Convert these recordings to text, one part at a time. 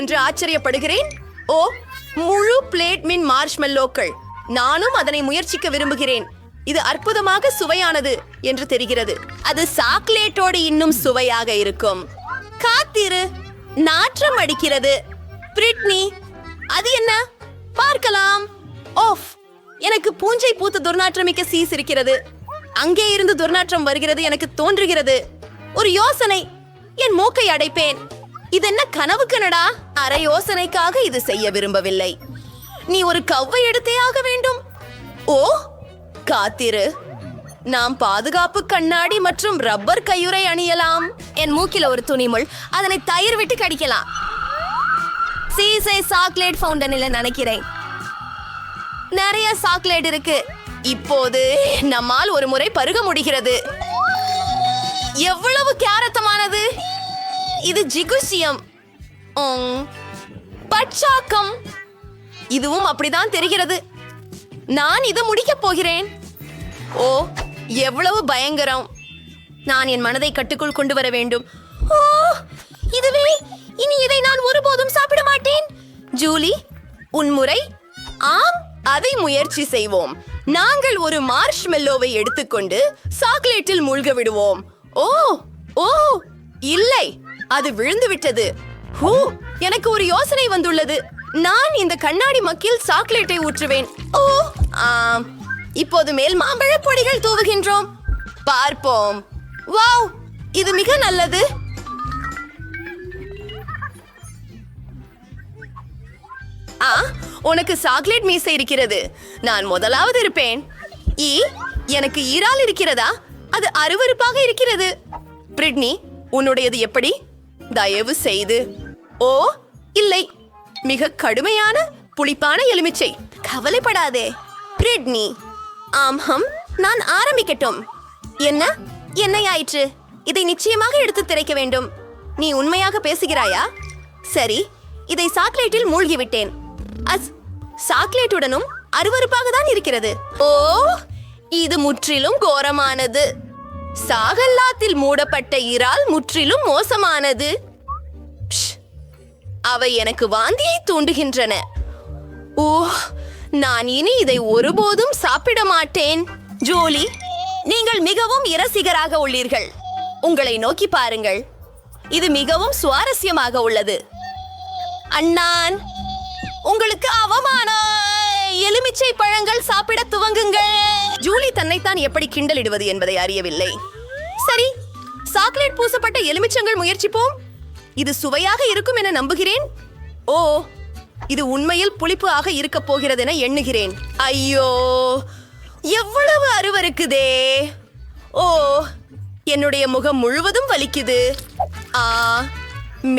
என்று ஆச்சரியப்படுகிறேன். ஓ, முழு பிளேட் மின் மார்ஷ்மெல்லோக்கள். நானும் அதனை முயற்சிக்க விரும்புகிறேன். இது அற்புதமாக சுவையானது என்று தெரிகிறது. அது சாக்லேட்டோடு இன்னும் சுவையாக இருக்கும். காத்திரு, நாற்றம் அடிக்கிறது. பிரிட்னி, அது என்ன? பார்க்கலாம். ஓஃப், எனக்கு பூஞ்சை பூத்த துர்நாற்றமிக்க சீஸ் இருக்கிறது. அங்கே இருந்து துர்நாற்றம் வருகிறது. எனக்கு தோன்றுகிறது ஒரு யோசனை. என் மூக்கை அடைப்பேன். இது என்ன கனவு கனடா? அரை யோசனைக்காக இது செய்ய விரும்பவில்லை. நீ ஒரு கவ்வை எடுத்தே ஆக வேண்டும். ஓ, காத்திரு. நாம் பாதுகாப்பு கண்ணாடி மற்றும் ரப்பர் கையுறை அணியலாம். என் மூக்கில ஒரு துணிமுள், அதனை தயிர் விட்டு கடிக்கலாம். சீசை சாக்லேட் ஃபவுண்டனில் நினைக்கிறேன். நிறைய சாக்லேட் இருக்கு. இப்போது நம்மால் ஒரு முறை பருக முடிகிறது. எவ்வளவு கேரத்தமானது! இது ஜிகுசியம். பட்சாக்கம். இதுவும் அப்படிதான் தெரிகிறது. நான் இதை முடிக்கப் போகிறேன். ஓ, எவ்வளவு பயங்கரம்! நான் என் மனதை கட்டுக்குள் கொண்டு வர வேண்டும். ஓ, இதுவே. இனி இதை நான் ஒருபோதும் சாப்பிட மாட்டேன். ஜூலி, உன் முறை. ஆம், அதை முயற்சி செய்வோம். நாங்கள் ஒரு மார்ஷ்மெல்லோவை எடுத்துக்கொண்டு சாக்லேட்டில் மூழ்க விடுவோம். ஓ ஓ இல்லை, அது விழுந்து விட்டது. ஹூ, எனக்கு ஒரு யோசனை வந்துள்ளது. நான் இந்த கண்ணாடி மக்கில் சாக்லேட்டை ஊற்றுவேன். ஓ, ஆம். இப்போது மேல் மாம்பழ பொடிகள் தூவுகின்றோம். பார்ப்போம். வாவ், இது மிக நல்லது. உனக்கு சாக்லேட் மீசை இருக்கிறது. நான் முதலாவது இருப்பேன். எனக்கு ஈரால் இருக்கிறதா? அது அருவருப்பாக இருக்கிறது. பிரிட்னி, உன்னுடையது எப்படி? தயவு செய்து. ஓ இல்லை, மிக கடுமையான புளிப்பான எலுமிச்சை. கவலைப்படாதே பிரிட்னி. ஆம், நான் ஆரம்பிக்கட்டும். என்ன என்னையாயிற்று? இதை நிச்சயமாக எடுத்து திரைக்க வேண்டும். நீ உண்மையாக பேசுகிறாயா? சரி, இதை சாக்லேட்டில் மூழ்கிவிட்டேன். சாக்லேட்டுடனும் அருவருப்பாக தான் இருக்கிறது. ஓ, இது முற்றிலும் கோரமானது. சாகல்லாத்தில் மூடப்பட்ட இறால் முற்றிலும் மோசமானது. அவை எனக்கு வாந்தியை தூண்டுகின்றன. ஓ, நான் இனி இதை ஒருபோதும் சாப்பிட மாட்டேன். ஜூலி, நீங்கள் மிகவும் இரசிகராக உள்ளீர்கள். உங்களை நோக்கி பாருங்கள். இது மிகவும் சுவாரஸ்யமாக உள்ளது. அண்ணான், உங்களுக்கு அவமானம். எலுமிச்சை பழங்கள் சாப்பிட துவங்குங்கள். ஜூலி தன்னைத்தான் எப்படி கிண்டலிடுவது என்பதை அறியவில்லை. சரி, சாக்லேட் பூசப்பட்ட எலுமிச்சங்கள் முயற்சிப்போம். இது சுவையாக இருக்கும் என நம்புகிறேன். ஓ, இது உண்மையில் புளிப்பு ஆக இருக்க போகிறது என எண்ணுகிறேன். ஐயோ, எவ்வளவு அருவருக்குதே. ஓ, என்னுடைய முகம் முழுவதும் வலிக்குது.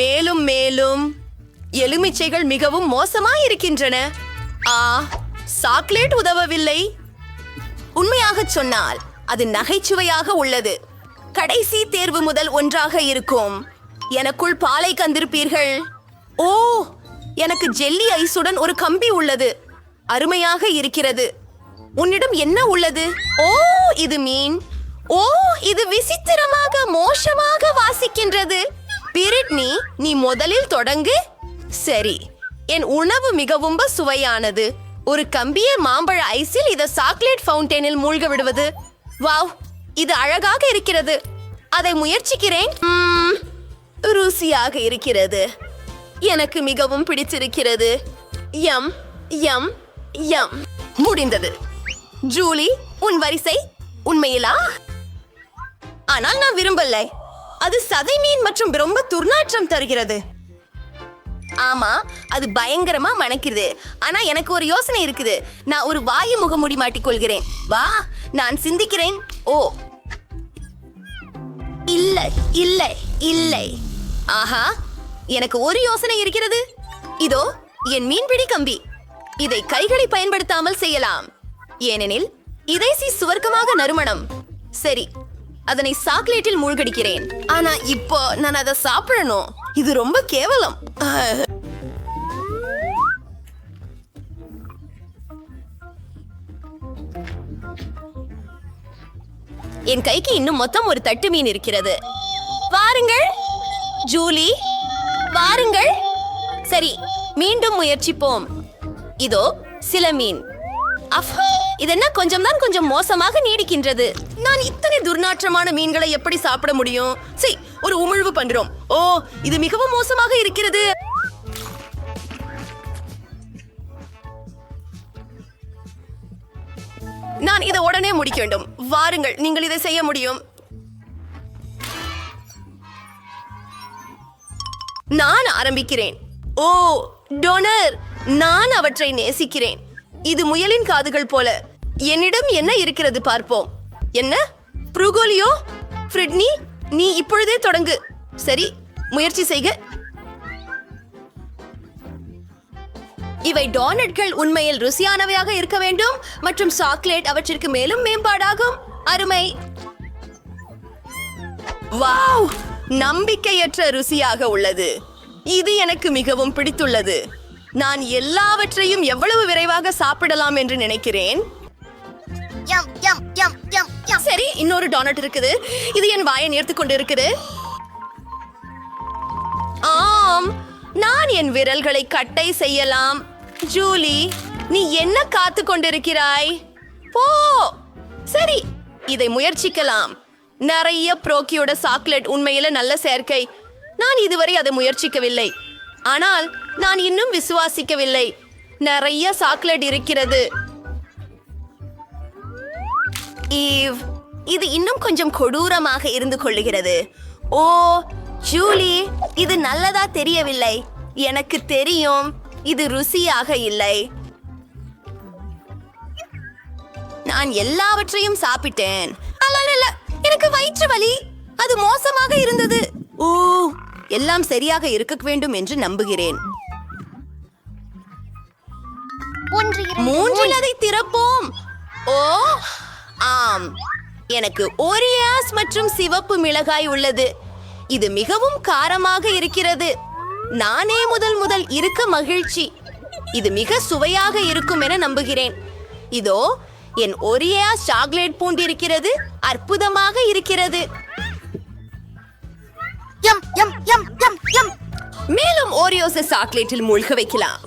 மேலும் மேலும் எலுமிச்சைகள் மிகவும் மோசமாய் இருக்கின்றன. சாக்லேட் உதவவில்லை. உண்மையாக சொன்னால் அது நகைச்சுவையாக உள்ளது. கடைசி தேர்வு முதல் ஒன்றாக இருக்கும். எனக்குள் பாலை கந்திருப்பீர்கள். ஓ, எனக்கு ஜெல்லி ஐஸுடன் ஒரு கம்பி உள்ளது. அருமையாக இருக்கிறது. உன்னிடம் என்ன உள்ளது? ஓ, இது மீன். ஓ, இது விசித்திரமாக மோசமாக வாசிக்கின்றது. பிரிட்னி, நீ முதலில் தொடங்கு. சரி, என் உணவு மிகவும் சுவையானது. ஒரு கம்பிய மாம்பழ ஐஸில் இதை சாக்லேட் ஃபவுண்டனில் மூழ்க விடுவது. வாவ், இது அழகாக இருக்கிறது. அதை முயற்சிக்கிறேன். ருசியாக இருக்கிறது. எனக்கு மிகவும் பிடிச்சிருக்கிறது. யம் யம் யம். முடிந்தது. ஜூலி, உன் வரிசை. உண்மையிலா? ஆனால் நான் விரும்பலை. அது சதை மீன் மற்றும் ரொம்ப துர்நாற்றம் தருகிறது. ஆமா, அது பயங்கரமா மணக்குது. ஆனா எனக்கு ஒரு யோசனை இருக்குது. நான் ஒரு வாயு முகமூடி மாட்டிக்கொள்கிறேன். வா, நான் சிந்திக்கிறேன். ஓ, இல்லை இல்லை இல்லை. ஆஹா, எனக்கு ஒரு யோசனை இருக்கிறது. இதோ என் மீன்பிடி கம்பி. இதை கைகளை பயன்படுத்தாமல் செய்யலாம். ஏனெனில் இதை சுவர்க்கமாக நறுமணம். சரி, அதனை சாக்லேட்டில் மூழ்கடிக்கிறேன். ஆனா இப்போ நான் அதை சாப்பிடணும். இது ரொம்ப கேவலம். என் கைக்கு இன்னும் மொத்தம் ஒரு தட்டு மீன் இருக்கிறது. வாருங்கள் ஜூலி, வாருங்கள். சரி, சரி, மீண்டும் முயற்சிப்போம். இதோ சில மீன். அஃப், இதென்ன கொஞ்சம் மோசமாக நீடிக்கின்றது. நான் இத்தனை துர்நாற்றமான மீன்களை எப்படி சாப்பிட முடியும்? சரி, ஒரு உமிழ்வு பண்றோம். ஓ, இது மிகவும் மோசமாக இருக்கிறது. நான் இதை உடனே முடிக்க வேண்டும். வாருங்கள், நீங்கள் இதை செய்ய முடியும். நான் ஆரம்பிக்கிறேன். ஓ, டோனர், நான் அவற்றை நேசிக்கிறேன். இது முயலின் காதுகள் போல. என்னிடம் என்ன இருக்கிறது பார்ப்போம். என்ன, புருகோலியோ? ஃப்ரிட்னி, நீ இப்பொழுதே தொடங்கு. சரி, முயற்சி செய்க. இவை டோனட்கள் உண்மையில் ருசியானவையாக இருக்க வேண்டும் மற்றும் சாக்லேட் அவற்றிற்கு மேலும் மேம்பாடாகும். அருமை. வாவ், நம்பிக்கையற்ற ருசியாக உள்ளது. இது எனக்கு மிகவும் பிடித்துள்ளது. நான் எல்லாவற்றையும் எவ்வளவு விரைவாக சாப்பிடலாம் என்று நினைக்கிறேன். சரி, இன்னொரு டோனட் இருக்குது. இது என் வாயை நேர்த்துக் கொண்டு இருக்குது. ஆம், நான் என் விரல்களை கட்டை செய்யலாம். ஜூலி, நீ என்ன காத்து கொண்டிருக்கிறாய்? போ. சரி, இதை முயற்சிக்கலாம். நிறைய ப்ரோக்கியோட சாக்லேட் உண்மையில நல்ல சேர்க்கை. நான் இதுவரை அதை முயற்சிக்கவில்லை, ஆனால் நான் இன்னும் விசுவாசிக்கவில்லை. நிறைய சாக்லேட் இருக்கிறது. ஈவ், இது இன்னும் கொஞ்சம் கொடூரமாக இருந்து கொள்ளுகிறது. ஓ, ஜூலி, இது நல்லதா தெரியவில்லை. எனக்கு தெரியும், இது ருசியாக இல்லை. நான் எல்லாவற்றையும் சாப்பிட்டேன். அல்ல, எனக்கு வயிற்று வலி. அது மோசமாக இருந்தது. ஓ, எல்லாம் சரியாக இருக்க வேண்டும் என்று நம்புகிறேன். மூன்றில் அதை திறப்போம். ஓ, ஆம், எனக்கு ஓரியாஸ் மற்றும் சிவப்பு மிளகாய் உள்ளது. இது மிகவும் காரமாக இருக்கிறது. நானே முதல் இருக்க மகிழ்ச்சி. இது மிக சுவையாக இருக்கும் என நம்புகிறேன். இதோ என் ஓரியாஸ் சாக்லேட் பூண்டிருக்கிறது. அற்புதமாக இருக்கிறது. மேலும் ஓரியோஸை சாக்லேட்டில் மூழ்க வைக்கலாம்.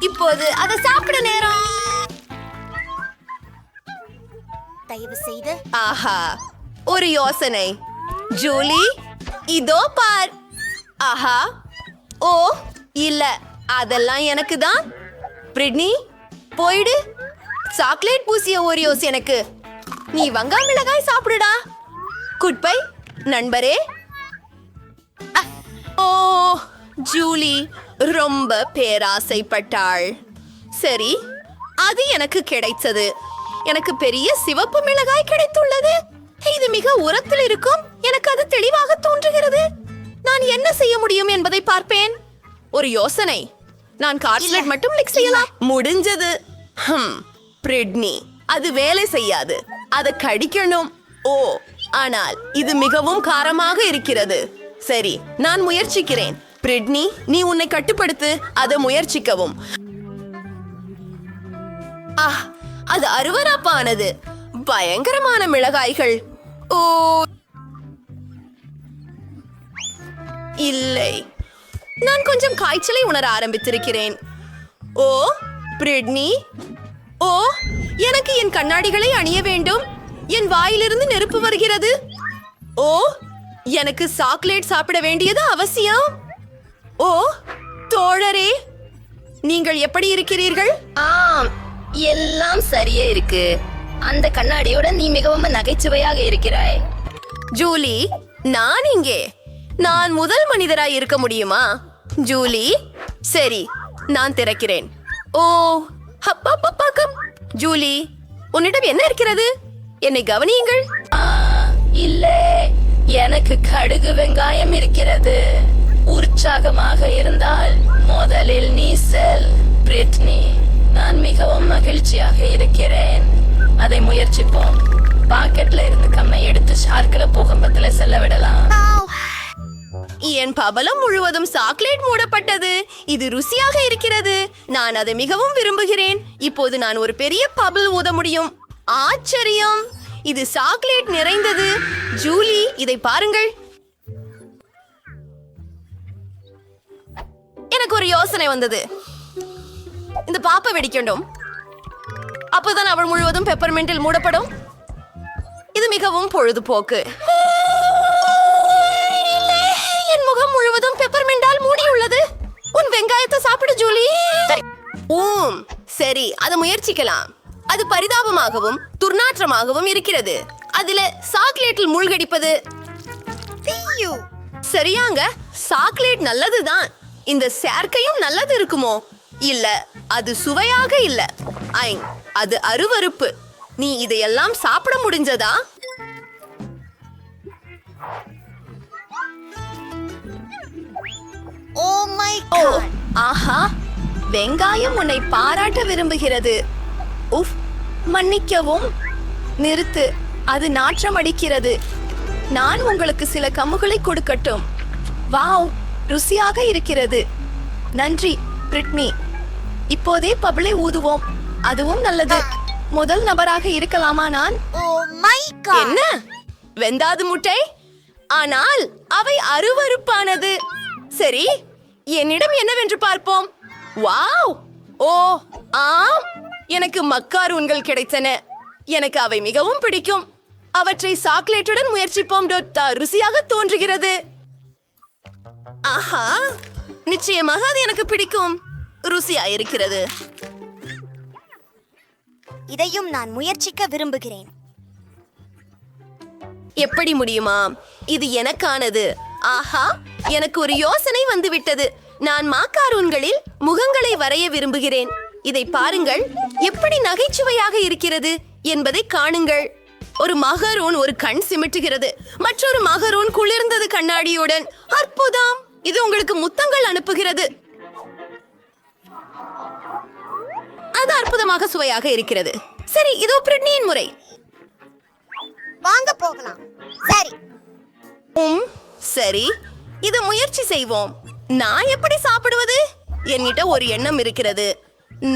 இப்போது அதை சாப்பிட நேரம். தயவு செய்து. ஆஹா, ஒரு யோசனை. ஜூலி, இதோ பார். ஆஹா, ஓ இல்ல, அதெல்லாம் எனக்கு தான். பிரிட்னி, போயிடு. சாக்லேட் பூசிய ஓரியோஸ் எனக்கு. நீ வங்காய மிளகாய் சாப்பிடுடா. குட்பை நண்பரே. ஓ, ஜூலி ரொம்ப பேராசைப்பட்டாள். சரி, அது எனக்கு கிடைத்தது. எனக்கு பெரிய சிவப்பு மிளகாய் கிடைத்துள்ளது. இது மிக உரத்தில் இருக்கும். எனக்கு அது தெளிவாக தோன்றுகிறது. நான் என்ன செய்ய முடியும் என்பதை பார்ப்பேன். ஒரு யோசனை. நான் கார்ட்லெட் மட்டும் மிக்ஸ் செய்யலாம். முடிஞ்சது. பிரிட்னி, அது வேலை செய்யாது. அதை கடிக்கணும். ஓ, ஆனால் இது மிகவும் காரமாக இருக்கிறது. சரி, நான் முயற்சிக்கிறேன். பிரிட்னி, நீ உன்னை கட்டுப்படுத்து. அதை முயற்சிக்கவும். அது அருவருப்பானது. பயங்கரமான மிளகாய்கள். ஓ இல்லை, நான் கொஞ்சம் காய்ச்சலை உணர ஆரம்பித்திருக்கிறேன். ஓ, பிரிட்னி, ஓ, எனக்கு என் கண்ணாடிகளை அணிய வேண்டும். என் வாயிலிருந்து நெருப்பு வருகிறது. ஓ, எனக்கு சாக்லேட் சாப்பிட வேண்டியது அவசியம். ஓ, தோழரே, நீங்கள் எப்படி இருக்கிறீர்கள்? ஆம், எல்லாம் சரியே இருக்கு. அந்த கண்ணாடியோட நீ மிகவும் நகைச்சுவையாக இருக்கிறாய். ஜூலி, நான் இங்கே. நான் முதல் மனிதராய் இருக்க முடியுமா? ஜூலி, சரி, நான் திறக்கிறேன். ஓ, ஹப்பப்பப்பக்கம். ஜூலி, உன்னிடம் என்ன இருக்கிறது? என்னை கவனியுங்கள். இல்லை, எனக்கு கடுகு வெங்காயம் இருக்கிறது. உற்சாகமாக இருந்தால் முதலில் நீ செல். பிரிட்னி, நான் மிகவும் மகிழ்ச்சியாக இருக்கிறேன். அதை முயற்சிப்போம். பாக்கெட்ல இருந்து கம்மை எடுத்து ஷார்க்கில பூகம்பத்துல செல்ல விடலாம். என் பபலம் முழுவதும் சாக்லேட் மூடப்பட்டது. இது ருசியாக இருக்கிறது. நான் அதை மிகவும் விரும்புகிறேன். இப்போது நான் ஒரு பெரிய பபிள் ஊத முடியும். ஆச்சரியம், இது சாக்லேட் நிறைந்தது. ஜூலி, இதை பாருங்கள். எனக்கு ஒரு யோசனை வந்தது. இந்த பாப்பை வெடிக்கணும். அப்பதான் அவள் முழுவதும் பெப்பர்மெண்டில் மூடப்படும். இது மிகவும் பொழுதுபோக்கு. என் முகம் முழுவதும் பெப்பர்மெண்டால் மூடியுள்ளது. உன் வெங்காயத்தை சாப்பிடு ஜூலி. சரி, அதை முயற்சிக்கலாம். அது பரிதாபமாகவும் துர்நாற்றமாகவும் இருக்கிறது. அதுல சாக்லேட்டில் மூழ்கடிப்பது சரியாங்க. சாக்லேட் நல்லதுதான். இந்த சேர்க்கையும் நல்லது இருக்குமோ? இல்ல, அது சுவையாக இல்ல. அது அருவருப்பு. நீ இதையெல்லாம் சாப்பிட முடிஞ்சதா? ஆஹா, வெங்காயம் உன்னை பாராட்ட விரும்புகிறது. உஃப், மன்னிக்கவும். நிறுத்து, அது நாற்றம் அடிக்கிறது. நான் உங்களுக்கு சில கம்முகளை கொடுக்கட்டும். வாவ், ருசியாக இருக்கிறது. நன்றி பிரிட்னி. இப்போதே பபிளை ஊதுவோம். அதுவும் நல்லது. முதல் நபராக இருக்கலாமா நான்? என்ன வெந்தாது முட்டை? ஆனால் அவை அருவருப்பானது. சரி, என்னிடம் என்னவென்று பார்ப்போம். வாவ், ஓ ஆம், எனக்கு மக்காரூன்கள் கிடைத்தன. எனக்கு அவை மிகவும் பிடிக்கும். அவற்றை சாக்லேட்டுடன் முயற்சிப்போம். ருசியாக தோன்றுகிறது. ஆஹா, நிச்சயமாக அது எனக்கு பிடிக்கும். ருசியா இருக்கிறது. இதையும் நான் முயற்சிக்க விரும்புகிறேன். எப்படி முடியுமா? இது எனக்கானது. ஆஹா, எனக்கு ஒரு யோசனை வந்துவிட்டது. நான் மாக்காரூன்களில் முகங்களை வரைய விரும்புகிறேன். இதை பாருங்கள், எப்படி நகைச்சுவையாக இருக்கிறது என்பதை காணுங்கள். ஒரு மகரூன் ஒரு கண் சிமிட்டுகிறது. மற்றொரு மகரூன் குளிர்ந்தது கண்ணாடியுடன். அற்புதம்! இது உங்களுக்கு முத்தங்கள் அனுப்புகிறது. அது அற்புதமாக சுவையாக இருக்கிறது. சரி, இதோ பிரிட்னியின் முறை. வாங்க போகலாம். சரி. சரி, இத முயற்சி செய்வோம். நான் எப்படி சாப்பிடுவது? என்கிட்ட ஒரு எண்ணம் இருக்கிறது.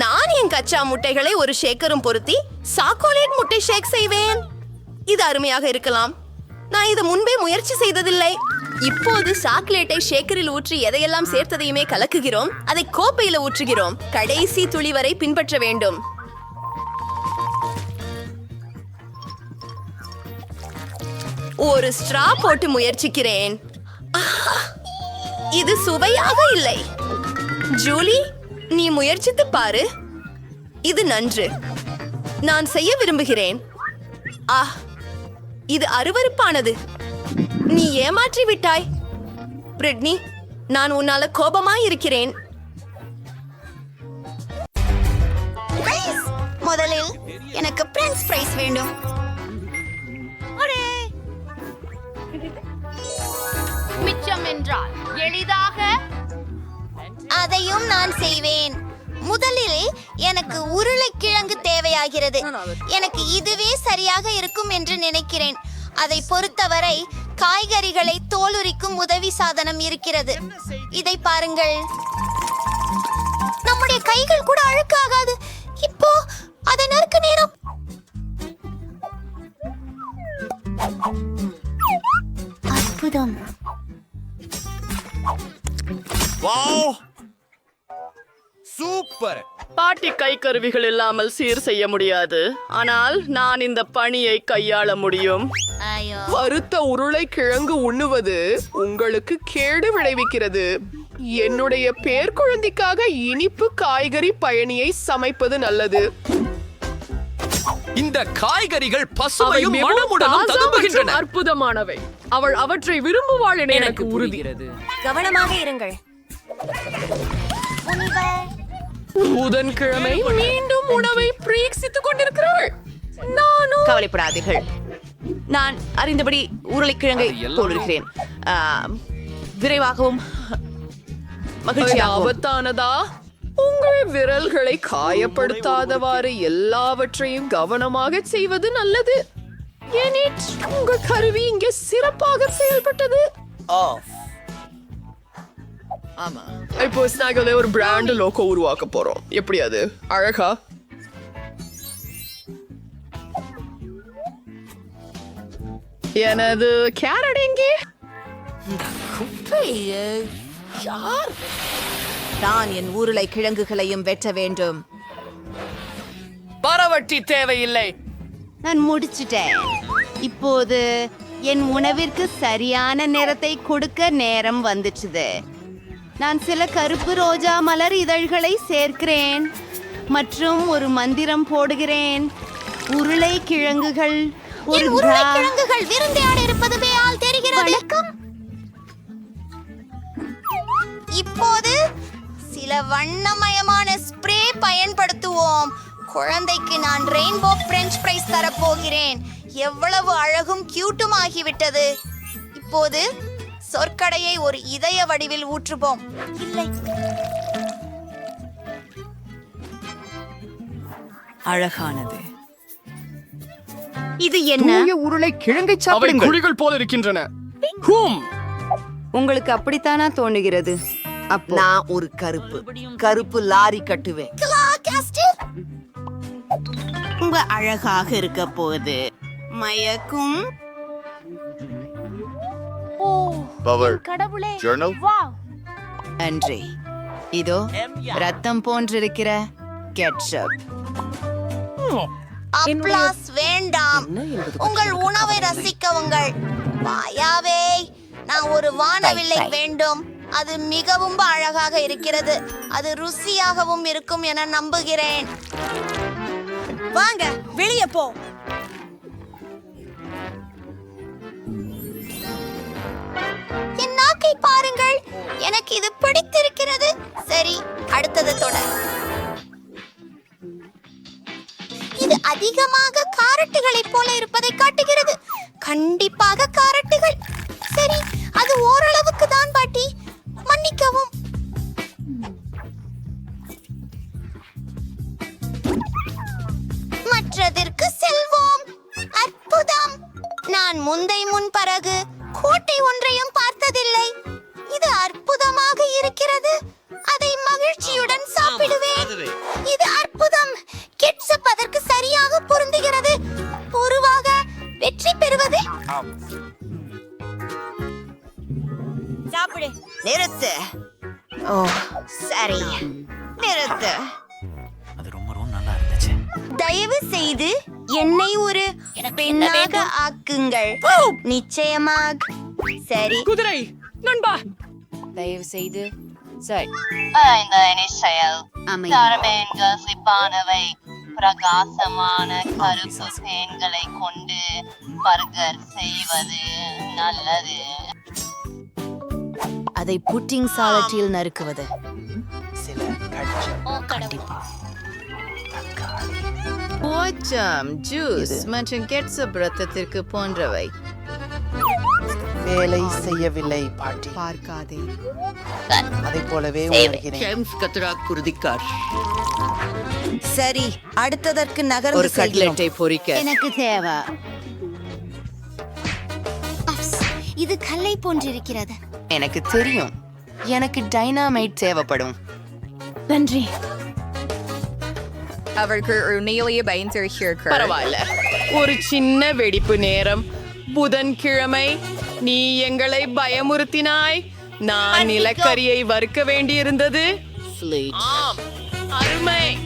நான் என் கச்சா முட்டைகளை ஒரு ஷேக்கரும் பொருத்தி சாக்கோலேட் முட்டை ஷேக் செய்வேன். இது அருமையாக இருக்கலாம். நான் இதை முன்பே முயற்சி செய்ததில்லை. இப்போது சாக்லேட்டை ஷேக்கரில் ஊற்றி எதையெல்லாம் சேர்த்ததையுமே கலக்குகிறோம். அதை கோப்பையில ஊற்றுகிறோம். கடைசி துளி வரை பின்பற்ற வேண்டும். ஒரு ஸ்ட்ரா போட்டு முயற்சிக்கிறேன். இது சுவையாக இல்லை. ஜூலி, நீ முயற்சித்து பாரு. இது நன்று. நான் செய்ய விரும்புகிறேன். இது அருவருப்பானது. நீ ஏமாற்றி விட்டாய். பிரிட்னி, நான் உன்னால கோபமாய் இருக்கிறேன். முதலில் எனக்கு பிரின்ஸ் பிரைஸ் வேண்டும். மிச்சம் என்றால் எளிதாக அதையும் நான் செய்வேன். முதலில் எனக்கு உருளைக்கிழங்கு தேவையாகிறது. எனக்கு இதுவே சரியாக இருக்கும் என்று நினைக்கிறேன். அதை பொறுத்தவரை காய்கறிகளை தோலுரிக்கும் உதவி சாதனம் இருக்கிறது. இதை பாருங்கள். நம்முடைய கைகள் கூட அழுக்காகாது. இப்போ அதை நறுக்க நேரம். அற்புதம். சூப்பர். பாட்டி கை கருவிகள் இல்லாமல் சீர் செய்ய முடியாது. ஆனால் நான் இந்த பணியை கையாள முடியும். வறுத்த உருளைக்கிழங்கு உண்ணுவது உங்களுக்கு கேடு விளைவிக்கிறது. என்னுடைய பேர்குழந்தைக்காக இனிப்பு காய்கறி பயணியை சமைப்பது நல்லது. இந்த காய்கறிகள் பசுமையும் மிகவும் மணமுடனும் தாஜா ததும்புகின்றன. மற்றும் அற்புதமானவை. அவள் அவற்றை விரும்புவாள் என எனக்கு உறுதி. கவனமாக இருங்கள். புதன்கிழமை மீண்டும் உணவை பிரீக்சித்துக் கொண்டிருக்கிறாள். நானும் கவலைப்படாதீர்கள். நான் அறிந்தபடி உருளைக்கிழங்கை போடுகிறேன். விரைவாகவும் மகிழ்ச்சியாகவும். ஆபத்தானதா? உங்கள் விரல்களை காயப்படுத்தாதவாறு எல்லாவற்றையும் கவனமாக செய்வது நல்லது. ஏனெனில் உங்கள் கருவி இங்கே சிறப்பாக செயல்பட்டது. ஆமா. இப்போ ஸ்நாக்ல ஒரு பிராண்ட் லோகோ உருவாக்க போறோம். எப்படி அது அழகா? எனது கேரட் எங்கே? யார் நான் என் உருளைக்கிழங்குகளையும் வெட்ட வேண்டும். பரவட்டி தேவையில்லை. நான் முடிச்சிட்டேன். இப்போது என் உணவிற்கு சரியான நிறத்தை கொடுக்க நேரம் வந்துச்சுது. நான் சில கருப்பு ரோஜா மலர் இதழ்களை சேர்க்கிறேன் மற்றும் ஒரு மந்திரம் போடுகிறேன். உருளைக்கிழங்குகள் உருளைக்கிழங்குகள் விருந்தையாட இருப்பது ஆள் தெரிகிறது. இப்போது சில வண்ணமயமான ஸ்ப்ரே பயன்படுத்துவோம். குழந்தைக்கு நான் ரெயின்போ பிரெஞ்ச் ஃப்ரைஸ் தரப்போகிறேன். எவ்வளவு அழகும் கியூட்டும் ஆகிவிட்டது. இப்போது சொற்கடையை ஒரு இதய வடிவில் ஊற்றுவோம். இல்லை, அழகானது. இது என்ன? உருளை கிழங்கை சாப்பிடுங்கள். குழிகள் போல இருக்கின்றன. ஹூம். உங்களுக்கு அப்படித்தானா தோணுகிறது? நான் ஒரு கருப்பு லாரி கட்டுவேன். ரொம்ப அழகாக இருக்க போகுது. மயக்கும். கடவுளே, நன்றி. இதோ ரத்தம் போன்றிருக்கிற கெட்சப். அப்ளாஸ் வேண்டாம். உங்கள் உணவை ரசிக்கவுங்கள். மாயாவே, நான் ஒரு வானவில்லை வேண்டும். அது மிகவும் அழகாக இருக்கிறது. அது ருசியாகவும் இருக்கும் என நம்புகிறேன். வாங்க, வெளியே போ. என் நாக்கை பாருங்கள். எனக்கு இது பிடித்திருக்கிறது. சரி, அடுத்தது தொடர். இது அதிகமாக காரட்டுகளைப் போல இருப்பதை காட்டுகிறது. கண்டிப்பாக காரட்டுகள். சரி, அது ஓரளவுக்கு தான் பாட்டி. மன்னிக்கவும். மற்றதற்கு செல்வோம். அற்புதம். நான் முன் பறகு கோட்டை ஒன்றையும் பார்த்ததில்லை. இது அற்புதமாக இருக்கிறது. அதை மகிழ்ச்சியுடன் சாப்பிடுவேன். இது அற்புதம். கெட்சப் அதற்கு சரியாக பொருந்துகிறது. பொதுவாக வெற்றி பெறுவது. சாப்பிடு. நிறுத்து. ஓ, சரி, நிறுத்து. தயவு செய்து என்னை ஒரு பெண்ணாக ஆக்குங்கள். நிச்சயமாக. சரி. குதிரை நண்பா. தயவு செய்து சரி. சிப்பானவை பிரகாசமான கருப்பு தேன்களை கொண்டு பர்கர் செய்வது நல்லது. அதை புட்டிங் சாலட்டில் நறுக்குவது. ஓச்சம், ஜூஸ் மற்றும் கெட்சப் ரத்தத்திற்கு போன்றவை. வேலை செய்யவில்லை பாட்டி. பார்க்காதே. அதை போலவே உணர்கிறேன். சரி, அடுத்ததற்கு ஒரு நகர்ந்து செல்கிறோம். கட்லெட்டை பொரிக்க எனக்கு தேவை. இது கல்லை போன்றிருக்கிறது. எனக்கு தெரியும். எனக்கு டைனாமைட் தேவைப்படும். நன்றி. பரவாயில்ல. ஒரு சின்ன வெடிப்பு நேரம். புதன்கிழமை நீ எங்களை பயமுறுத்தினாய். நான் நிலக்கரியை வறுக்க வேண்டியிருந்தது. ஆம், அருமை.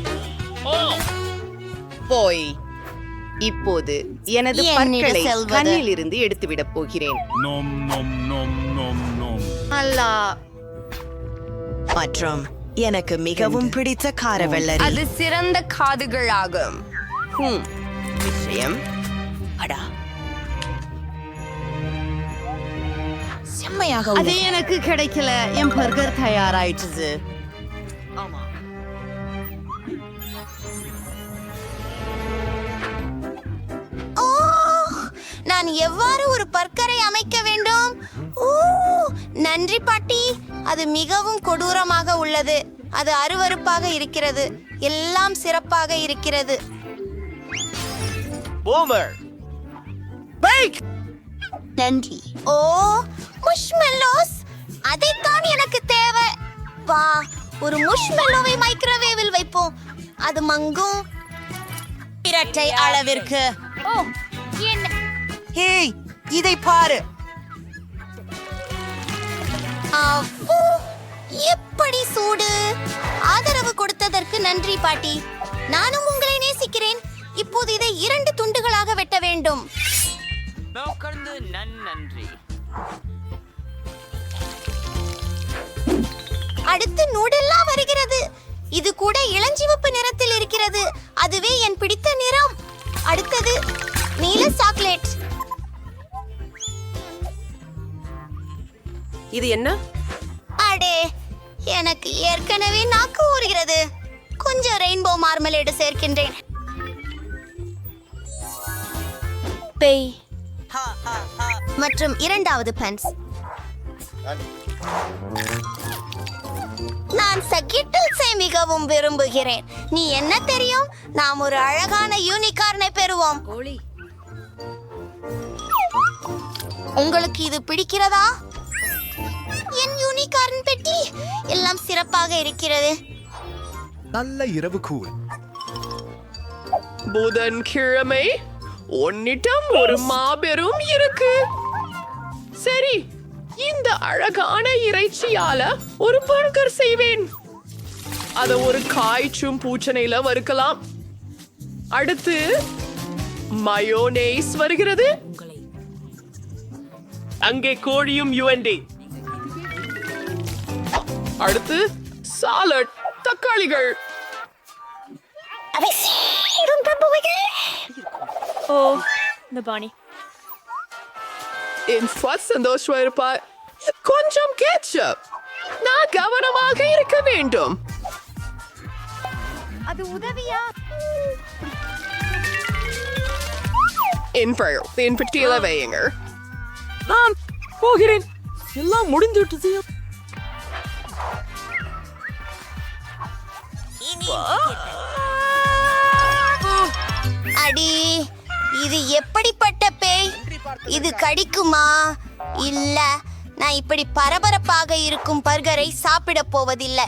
ஓ, போய் இப்போது எனது என்னிடம் பற்களை செல்வது. கண்ணில் இருந்து எடுத்துவிடப் போகிறேன். அல்லா. மற்றும் எனக்கு மிகவும் பிடித்த கார வெள்ளரி. அது சிறந்த காதுகளாகும். விஷயம் அடா. செம்மையாக அது உள்ளது. எனக்கு கிடைக்கல. என் பர்கர் தயாராயிடுச்சு. ஓ, நான் எவ்வாறு ஒரு பர்கரை அமைக்க வேண்டும்? ஓ, நன்றி பாட்டி. அது மிகவும் கொடூரமாக உள்ளது. அது அருவருப்பாக இருக்கிறது. எல்லாம் சிறப்பாக இருக்கிறது. பூமர். நன்றி. ஓ, முஷ்மெல்லோஸ். அதைத்தான் எனக்கு தேவை. வா, ஒரு முஷ்மெல்லோவை மைக்ரோவேவில் வைப்போம். அது மங்கும். இரட்டை அளவிற்கு. ஓ, என்ன? ஹேய், இதை பாரு. அவ்வோ, எப்படி எப்படி சூடு! ஆதரவு கொடுத்ததற்கு நன்றி பாட்டி. நானும் உங்களை நேசிக்கிறேன். இப்போது இதை 2 துண்டுகளாக வெட்ட வேண்டும். அடுத்து நூடெல்லா வருகிறது. இது கூட இளஞ்சிவப்பு நிறத்தில் இருக்கிறது. அதுவே என் பிடித்த நிறம். அடுத்தது நீல சாக்லேட். இது என்ன? அடே, எனக்கு ஏற்கனவே நாக்கு ஊறுகிறது. கொஞ்சம் ரெயின்போ மார்மலேடு சேர்க்கின்றேன். பேய் மற்றும் 2வது பன்ஸ். நான் சக்கிட்டில்ஸை மிகவும் விரும்புகிறேன். நீ என்ன தெரியும்? நாம் ஒரு அழகான யூனிகார்னை பெறுவோம். உங்களுக்கு இது பிடிக்கிறதா? என் யூனிகார்ன் பெட்டி எல்லாம் சிறப்பாக இருக்கிறது. நல்ல இரவு கூல். புதன்கிழமை உன்னிடம் ஒரு மாபெரும் இருக்கு. சரி, இந்த அழகான இறைச்சியால ஒரு பர்கர் செய்வேன். அத ஒரு காய்ச்சும் பூச்சனையில வறுக்கலாம். அடுத்து மயோனேஸ் வருகிறது. அங்கே கோழியும் யுவன்டி. அடுத்து சாலட், தக்காளிகள். என் ஃபர்ஸ்ட் சந்தோஷமா இருப்பா. கொஞ்சம் கேட்சப். நான் கவனமாக இருக்க வேண்டும். அது உதவியா? என் பெட்டியில வையுங்க. நான் போகிறேன். எல்லாம் முடிந்து விட்டது. அடி, இது எப்படிப்பட்ட பேய்? இது கடிக்குமா? இல்ல, நான் இப்படி பரபரப்பாக இருக்கும் பர்கரை சாப்பிட போவதில்லை.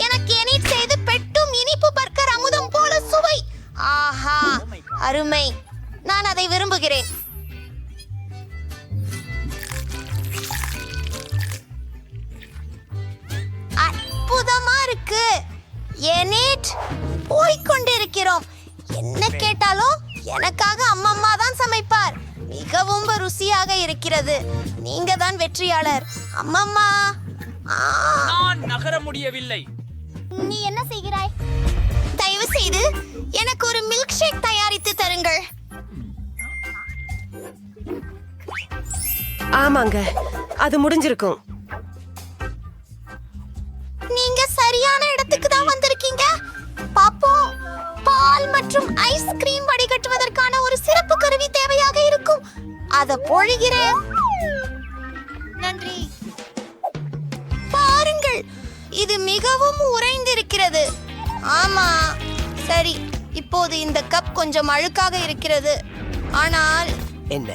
எனக்கு எனிட் செய்து பெட்டும் இனிப்பு பர்கர் அமுதம் போல சுவை. ஆஹா, அருமை. நான் அதை விரும்புகிறேன். அற்புதமா இருக்கு. எனிட், போய்கொண்டிருக்கிறோம். என்ன கேட்டாலும் எனக்காக அம்மம்மா தான் சமைப்பார். மிகவும் ருசியாக இருக்கிறது. நீங்க தான் வெற்றியாளர் அம்மம்மா. நான் நகர முடியவில்லை. நீ என்ன செய்கிறாய்? தயவு செய்து எனக்கு ஒரு மில்க் ஷேக் தயாரித்து தருங்கள். ஆமாங்க, அது முடிஞ்சிருக்கும். நீங்க சரியான இடத்துக்கு தான் வந்திருக்கீங்க. பாப்போம். பால் மற்றும் ஐஸ்கிரீம் வடிகட்டுவதற்கான ஒரு சிறப்பு கருவி தேவையாக இருக்கும். அத பொழிகிறேன். நன்றி. பாருங்கள், இது மிகவும் உறைந்திருக்கிறது. ஆமா, சரி. இப்போது இந்த கப் கொஞ்சம் அழுக்காக இருக்கிறது. ஆனால் என்ன?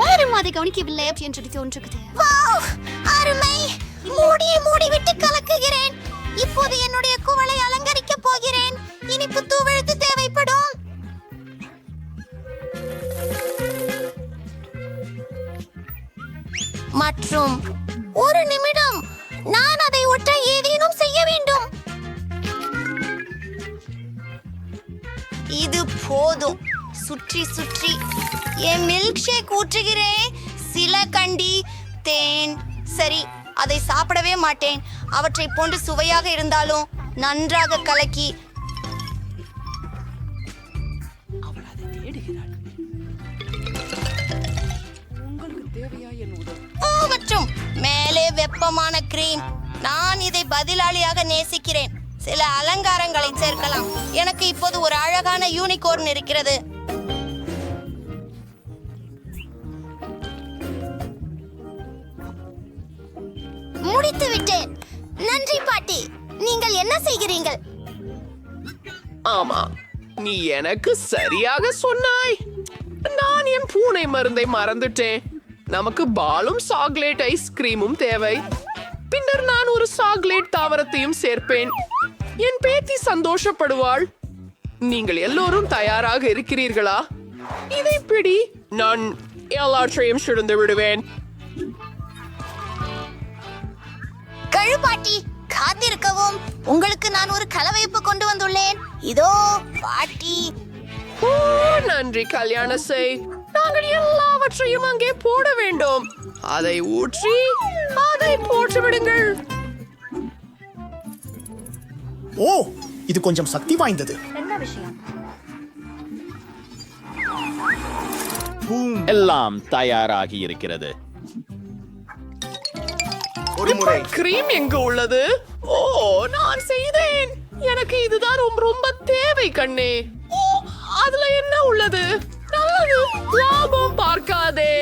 யாரும் அதை கவனிக்கவில்லை என்று தோன்றுகிறது. வாவ், அருமை. மூடிவிட்டு கலக்குகிறேன். இப்போது என்னுடைய குவளை அலங்கரிக்க போகிறேன். இனிப்பு தூவெழுத்து தேவைப்படும். மற்றும் 1 நிமிடம். நான் அதை ஒட்ட ஏதேனும் செய்ய வேண்டும். இது போதும். சுற்றி சுற்றி என் மில்க் ஷேக் ஊற்றுகிறேன். சில கண்டி தேன். சரி, அதை சாப்பிடவே மாட்டேன். அவற்றை போன்று சுவையாக இருந்தாலும் நன்றாக கலக்கி. மற்றும் மேலே வெப்பமான கிரீம். நான் இதை பதிலாளியாக நேசிக்கிறேன். சில அலங்காரங்களை சேர்க்கலாம். எனக்கு இப்போது ஒரு அழகான யூனிகார்ன் இருக்கிறது. முடித்து விட்டேன். நன்றி பாட்டி. நீங்கள் என்ன செய்கிறீர்கள்? ஆமா, நீ எனக்கு சரியாக சொன்னாய். நான் என் பூனை மருந்தை மறந்துட்டேன். நமக்கு பாலும் சாக்லேட் ஐஸ்கிரீமும் தேவை. பின்னர் நான் ஒரு சாக்லேட் தாவரத்தையும் சேர்ப்பேன். என் பேத்தி சந்தோஷப்படுவாள். நீங்கள் எல்லோரும் தயாராக இருக்கிறீர்களா? இதை பிடி. நான் எல்லாற்றையும் சுழந்து விடுவேன். கழுபாட்டி காத்திருக்கவும், உங்களுக்கு நான் ஒரு கலவைப்பு கொண்டு வந்துள்ளேன். இதோ பாட்டி. ஓ, நன்றி கல்யாண செய். நாங்கள் எல்லாவற்றையும் அங்கே போட வேண்டும். அதை ஊற்றி அதை போட்டு விடுங்கள். ஓ, இது கொஞ்சம் சக்தி வாய்ந்தது. எல்லாம் தயாராகி இருக்கிறது. கிரீம் எங்க உள்ளது? ஓ, நான் செய்தேன். எனக்கு இதுதான் ரொம்ப ரொம்ப தேவை கண்ணே. ஓ, அதுல என்ன உள்ளது? நல்லது, லாபம் பார்க்காதே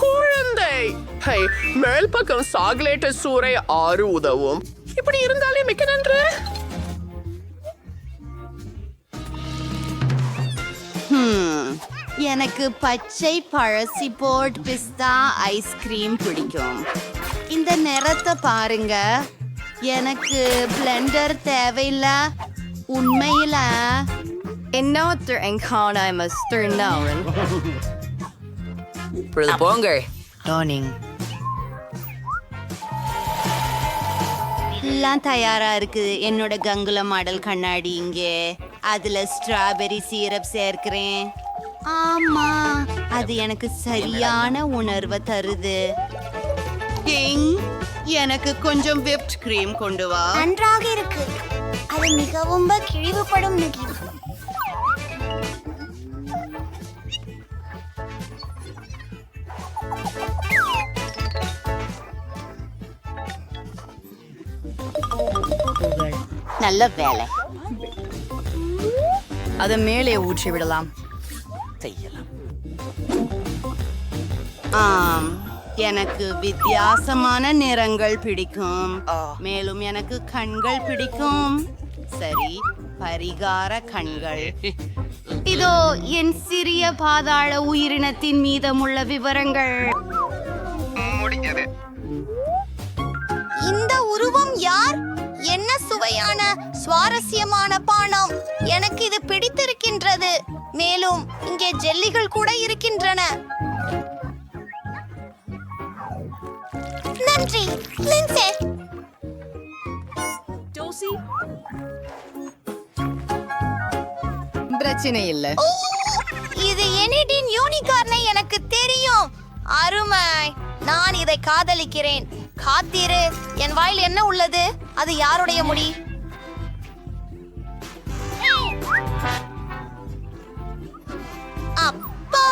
குழந்தை. ஹை, மேல் பக்கம் சாக்லேட் சூறை 6 உதவும். இப்படி இருந்தாலே மிக்க நன்று. எனக்கு பச்சை பழசி போட் பிஸ்தா ஐஸ்கிரீம் பிடிக்கும். இந்த நிறத்தை பாருங்க. எனக்கு பிளெண்டர் தேவையில்ல. உண்மையில Another encounter I must turn down. போங்க. டார்னிங். எல்லாம் தயாரா இருக்குது. என்னோட கங்குல மாடல் கண்ணாடி இங்கே. அதுல ஸ்ட்ராபெரி சீரப் சேர்க்கிறேன். ஆமா, அது எனக்கு சரியான உணர்வை தருது. கிங், எனக்கு கொஞ்சம் விப்ட் கிரீம் கொண்டு வா. நன்றாக இருக்கு. அது மிகவும் கிழிவுபடும் நெகிழ். நல்ல வேலை. அதை மேலே ஊற்றி விடலாம். செய்யலாம். ஆம், எனக்கு வித்தியாசமான நிறங்கள் பிடிக்கும். மேலும் எனக்கு கண்கள் பிடிக்கும். சரி, பரிகார கண்கள். இதோ என் சிறிய பாதாள உயிரினத்தின் மீதமுள்ள விவரங்கள். இந்த உருவம் யார்? என்ன சுவையான சுவாரஸ்யமான பானம். எனக்கு இது பிடித்திருக்கின்றது. மேலும் இங்கே ஜெல்லிகள் கூட இருக்கின்றன. நன்றி லின்சே. பிரச்சனை இல்லை. ஓ, இது எனிடின் யூனிகார்னை எனக்கு தெரியும். அருமை. நான் இதை காதலிக்கிறேன். காத்திரு, என் வாயில் என்ன உள்ளது? அது யாருடைய முடி? அப்பா,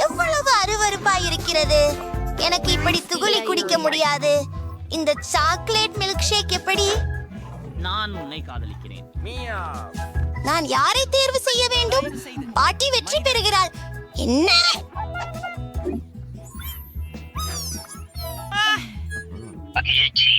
எவ்வளவு அருவருப்பா இருக்கிறது. எனக்கு இப்படி துகுளி குடிக்க முடியாது. இந்த சாக்லேட் மில்க் ஷேக் எப்படி? நான் உன்னை காதலிக்கிறேன். நான் யாரை தேர்வு செய்ய வேண்டும்? பாட்டி வெற்றி பெறுகிறாள். என்ன? மகிழ்ச்சி.